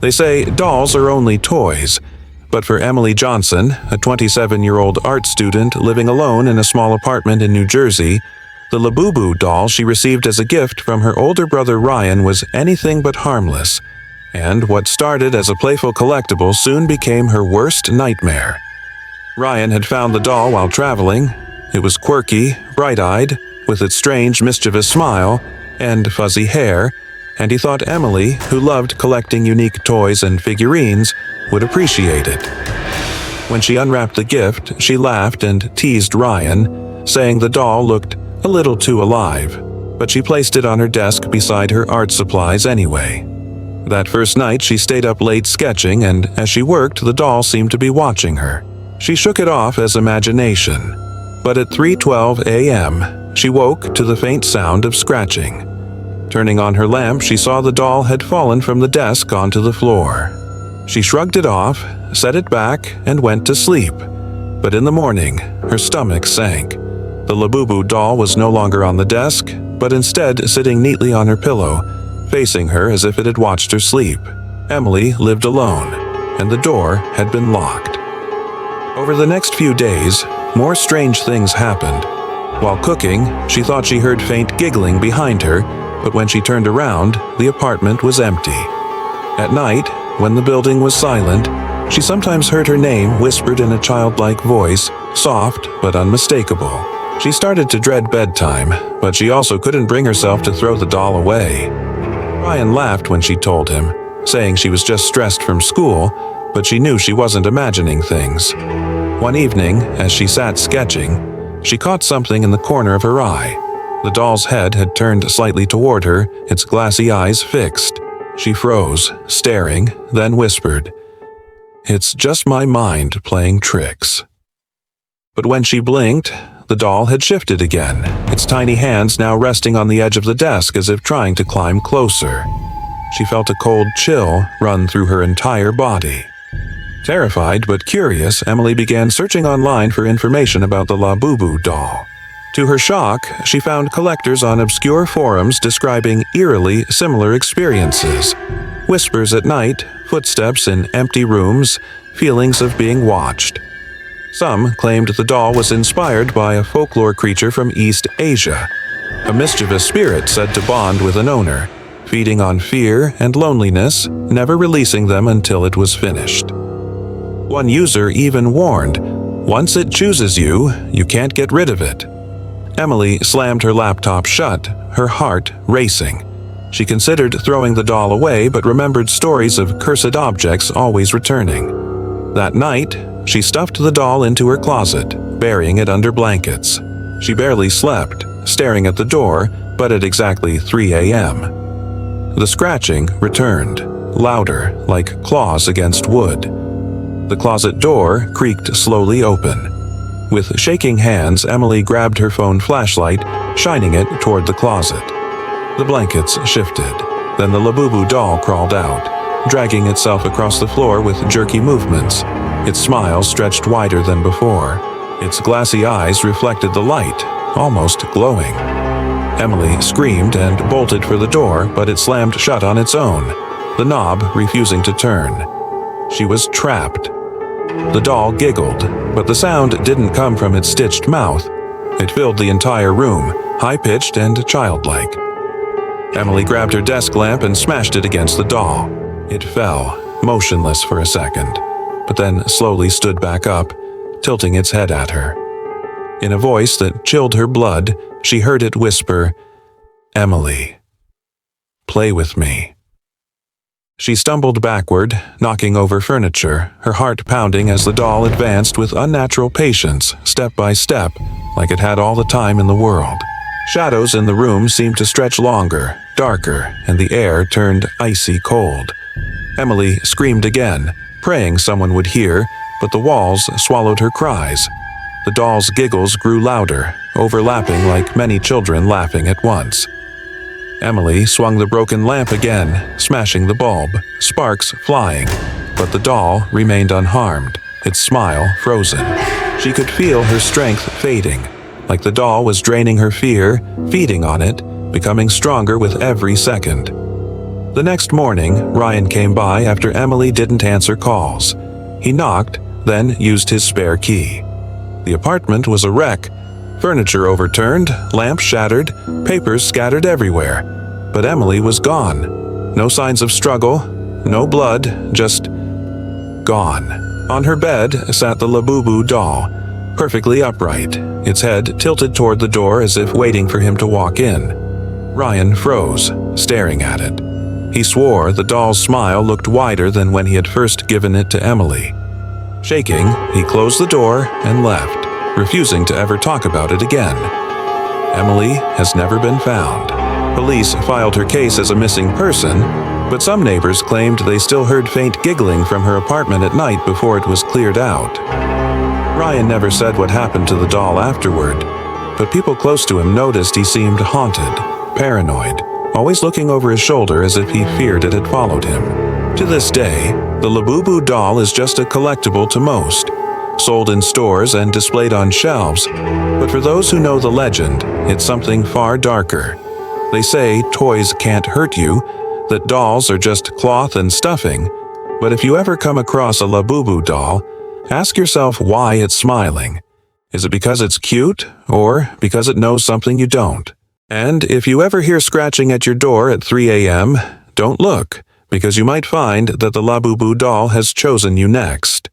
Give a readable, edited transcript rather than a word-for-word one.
They say dolls are only toys, but for Emily Johnson, a 27-year-old art student living alone in a small apartment in New Jersey, the Labubu doll she received as a gift from her older brother Ryan was anything but harmless, and what started as a playful collectible soon became her worst nightmare. Ryan had found the doll while traveling. It was quirky, bright-eyed, with its strange, mischievous smile and fuzzy hair, and he thought Emily, who loved collecting unique toys and figurines, would appreciate it. When she unwrapped the gift, she laughed and teased Ryan, saying the doll looked a little too alive, but she placed it on her desk beside her art supplies anyway. That first night, she stayed up late sketching, and as she worked, the doll seemed to be watching her. She shook it off as imagination, but at 3:12 a.m., she woke to the faint sound of scratching. Turning on her lamp, she saw the doll had fallen from the desk onto the floor. She shrugged it off, set it back, and went to sleep. But in the morning, her stomach sank. The Labubu doll was no longer on the desk, but instead sitting neatly on her pillow, facing her as if it had watched her sleep. Emily lived alone, and the door had been locked. Over the next few days, more strange things happened. While cooking, she thought she heard faint giggling behind her, but when she turned around, the apartment was empty. At night, when the building was silent, she sometimes heard her name whispered in a childlike voice, soft but unmistakable. She started to dread bedtime, but she also couldn't bring herself to throw the doll away. Ryan laughed when she told him, saying she was just stressed from school, but she knew she wasn't imagining things. One evening, as she sat sketching, she caught something in the corner of her eye. The doll's head had turned slightly toward her, its glassy eyes fixed. She froze, staring, then whispered, "It's just my mind playing tricks." But when she blinked, the doll had shifted again, its tiny hands now resting on the edge of the desk as if trying to climb closer. She felt a cold chill run through her entire body. Terrified but curious, Emily began searching online for information about the Labubu doll. To her shock, she found collectors on obscure forums describing eerily similar experiences. Whispers at night, footsteps in empty rooms, feelings of being watched. Some claimed the doll was inspired by a folklore creature from East Asia, a mischievous spirit said to bond with an owner, feeding on fear and loneliness, never releasing them until it was finished. One user even warned, "Once it chooses you, you can't get rid of it." Emily slammed her laptop shut, her heart racing. She considered throwing the doll away but remembered stories of cursed objects always returning. That night, she stuffed the doll into her closet, burying it under blankets. She barely slept, staring at the door, but at exactly 3 a.m. The scratching returned, louder, like claws against wood. The closet door creaked slowly open. With shaking hands, Emily grabbed her phone flashlight, shining it toward the closet. The blankets shifted. Then the Labubu doll crawled out, dragging itself across the floor with jerky movements. Its smile stretched wider than before. Its glassy eyes reflected the light, almost glowing. Emily screamed and bolted for the door, but it slammed shut on its own, the knob refusing to turn. She was trapped. The doll giggled, but the sound didn't come from its stitched mouth. It filled the entire room, high-pitched and childlike. Emily grabbed her desk lamp and smashed it against the doll. It fell, motionless for a second, but then slowly stood back up, tilting its head at her. In a voice that chilled her blood, she heard it whisper, "Emily, play with me." She stumbled backward, knocking over furniture, her heart pounding as the doll advanced with unnatural patience, step by step, like it had all the time in the world. Shadows in the room seemed to stretch longer, darker, and the air turned icy cold. Emily screamed again, praying someone would hear, but the walls swallowed her cries. The doll's giggles grew louder, overlapping like many children laughing at once. Emily swung the broken lamp again, smashing the bulb, sparks flying, but the doll remained unharmed, its smile frozen. She could feel her strength fading, like the doll was draining her fear, feeding on it, becoming stronger with every second. The next morning, Ryan came by after Emily didn't answer calls. He knocked, then used his spare key. The apartment was a wreck. Furniture overturned, lamps shattered, papers scattered everywhere. But Emily was gone. No signs of struggle, no blood, just gone. On her bed sat the Labubu doll, perfectly upright, its head tilted toward the door as if waiting for him to walk in. Ryan froze, staring at it. He swore the doll's smile looked wider than when he had first given it to Emily. Shaking, he closed the door and left, refusing to ever talk about it again. Emily has never been found. Police filed her case as a missing person, but some neighbors claimed they still heard faint giggling from her apartment at night before it was cleared out. Ryan never said what happened to the doll afterward, but people close to him noticed he seemed haunted, paranoid, always looking over his shoulder as if he feared it had followed him. To this day, the Labubu doll is just a collectible to most, sold in stores and displayed on shelves, but for those who know the legend, it's something far darker. They say toys can't hurt you, that dolls are just cloth and stuffing, but if you ever come across a Labubu doll, ask yourself why it's smiling. Is it because it's cute, or because it knows something you don't? And if you ever hear scratching at your door at 3 a.m., don't look, because you might find that the Labubu doll has chosen you next.